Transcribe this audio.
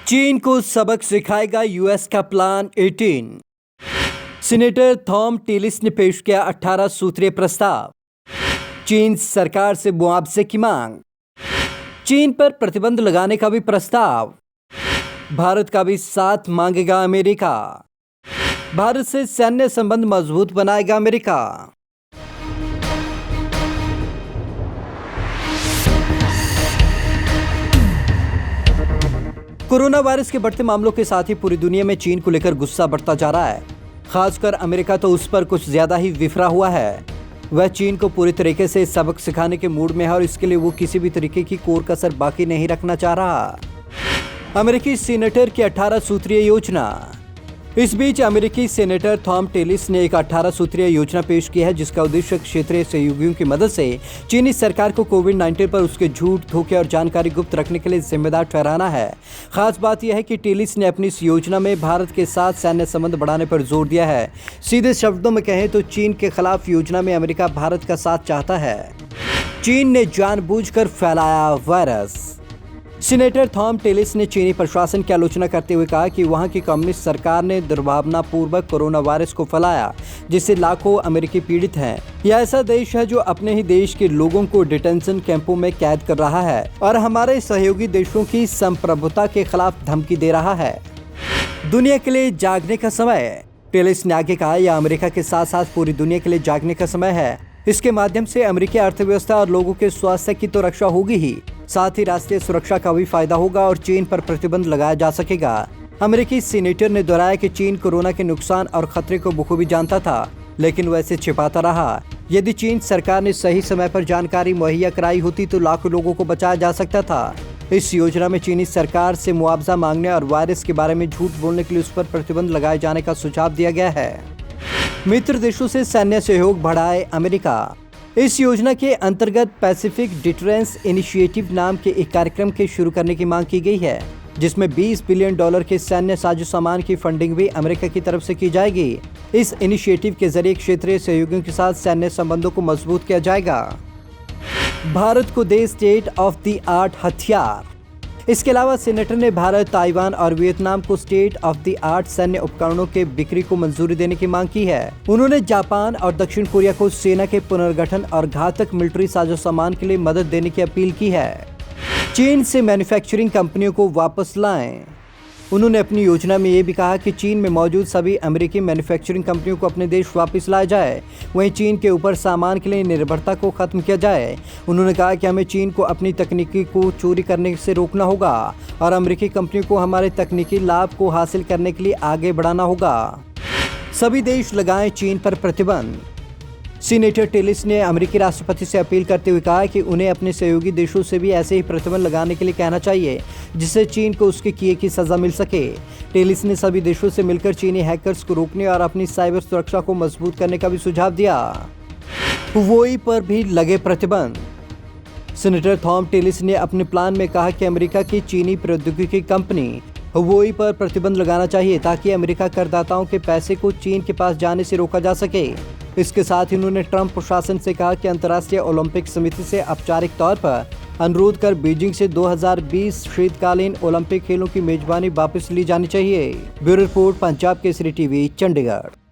चीन को सबक सिखाएगा यूएस का प्लान 18। सीनेटर थॉम टिलिस ने पेश किया 18 सूत्रीय प्रस्ताव। चीन सरकार से मुआवजे की मांग। चीन पर प्रतिबंध लगाने का भी प्रस्ताव। भारत का भी साथ मांगेगा अमेरिका। भारत से सैन्य संबंध मजबूत बनाएगा अमेरिका। कोरोना वायरस के बढ़ते मामलों के साथ ही पूरी दुनिया में चीन को लेकर गुस्सा बढ़ता जा रहा है। खासकर अमेरिका तो उस पर कुछ ज्यादा ही विफरा हुआ है। वह चीन को पूरी तरीके से सबक सिखाने के मूड में है और इसके लिए वो किसी भी तरीके की कोर कसर बाकी नहीं रखना चाह रहा। अमेरिकी सीनेटर की 18 सूत्रीय योजना। इस बीच अमेरिकी सीनेटर थॉम टिलिस ने एक 18 सूत्रीय योजना पेश की है, जिसका उद्देश्य क्षेत्रीय सहयोगियों की मदद से चीनी सरकार को कोविड-19 पर उसके झूठ, धोखे और जानकारी गुप्त रखने के लिए जिम्मेदार ठहराना है। खास बात यह है कि टिलिस ने अपनी इस योजना में भारत के साथ सैन्य संबंध बढ़ाने पर जोर दिया है। सीधे शब्दों में कहें तो चीन के खिलाफ योजना में अमेरिका भारत का साथ चाहता है। चीन ने जानबूझकर फैलाया वायरस। सीनेटर थॉम टिलिस ने चीनी प्रशासन की आलोचना करते हुए कहा कि वहां की कम्युनिस्ट सरकार ने दुर्भावनापूर्वक कोरोना वायरस को फैलाया, जिससे लाखों अमेरिकी पीड़ित हैं। यह ऐसा देश है जो अपने ही देश के लोगों को डिटेंशन कैंपों में कैद कर रहा है और हमारे सहयोगी देशों की संप्रभुता के खिलाफ धमकी दे रहा है। दुनिया के लिए जागने का समय। टिलिस ने आगे कहा, यह अमेरिका के साथ साथ पूरी दुनिया के लिए जागने का समय है। इसके माध्यम से अमेरिकी अर्थव्यवस्था और लोगों के स्वास्थ्य की तो रक्षा होगी ही, साथ ही राष्ट्रीय सुरक्षा का भी फायदा होगा और चीन पर प्रतिबंध लगाया जा सकेगा। अमेरिकी सीनेटर ने दोहराया कि चीन कोरोना के नुकसान और खतरे को बखूबी जानता था, लेकिन वह इसे छिपाता रहा। यदि चीन सरकार ने सही समय पर जानकारी मुहैया कराई होती तो लाखों लोगों को बचाया जा सकता था। इस योजना में चीनी सरकार से मुआवजा मांगने और वायरस के बारे में झूठ बोलने के लिए उस पर प्रतिबंध लगाए जाने का सुझाव दिया गया है। मित्र देशों से सैन्य सहयोग बढ़ाए अमेरिका। इस योजना के अंतर्गत पैसिफिक डिटरेंस इनिशिएटिव नाम के एक कार्यक्रम के शुरू करने की मांग की गई है, जिसमें $20 बिलियन के सैन्य साजो सामान की फंडिंग भी अमेरिका की तरफ से की जाएगी। इस इनिशिएटिव के जरिए क्षेत्रीय सहयोगियों के साथ सैन्य संबंधों को मजबूत किया जाएगा। भारत को दे स्टेट ऑफ द आर्ट हथियार। इसके अलावा सीनेटर ने भारत, ताइवान और वियतनाम को स्टेट ऑफ द आर्ट सैन्य उपकरणों के बिक्री को मंजूरी देने की मांग की है। उन्होंने जापान और दक्षिण कोरिया को सेना के पुनर्गठन और घातक मिलिट्री साजो सामान के लिए मदद देने की अपील की है। चीन से मैन्युफैक्चरिंग कंपनियों को वापस लाएं। उन्होंने अपनी योजना में ये भी कहा कि चीन में मौजूद सभी अमेरिकी मैन्युफैक्चरिंग कंपनियों को अपने देश वापस लाया जाए। वहीं चीन के ऊपर सामान के लिए निर्भरता को खत्म किया जाए। उन्होंने कहा कि हमें चीन को अपनी तकनीकी को चोरी करने से रोकना होगा और अमेरिकी कंपनियों को हमारे तकनीकी लाभ को हासिल करने के लिए आगे बढ़ाना होगा। सभी देश लगाएं चीन पर प्रतिबंध। सीनेटर टिलिस ने अमेरिकी राष्ट्रपति से अपील करते हुए कहा कि उन्हें अपने सहयोगी देशों से भी ऐसे ही प्रतिबंध लगाने के लिए कहना चाहिए, जिससे चीन को उसके किए की सजा मिल सके। टिलिस ने सभी देशों से मिलकर चीनी हैकर्स को रोकने और अपनी साइबर सुरक्षा को मजबूत करने का भी सुझाव दिया। हुवेई पर भी लगे प्रतिबंध। सीनेटर थॉम टिलिस ने अपने प्लान में कहा कि अमेरिका की चीनी प्रौद्योगिकी कंपनी हुवेई पर प्रतिबंध लगाना चाहिए, ताकि अमेरिका करदाताओं के पैसे को चीन के पास जाने से रोका जा सके। इसके साथ ही उन्होंने ट्रंप प्रशासन से कहा कि अंतर्राष्ट्रीय ओलंपिक समिति से औपचारिक तौर पर अनुरोध कर बीजिंग से 2020 शीतकालीन ओलंपिक खेलों की मेजबानी वापस ली जानी चाहिए। Bureau report, Punjab Kesari TV, Chandigarh.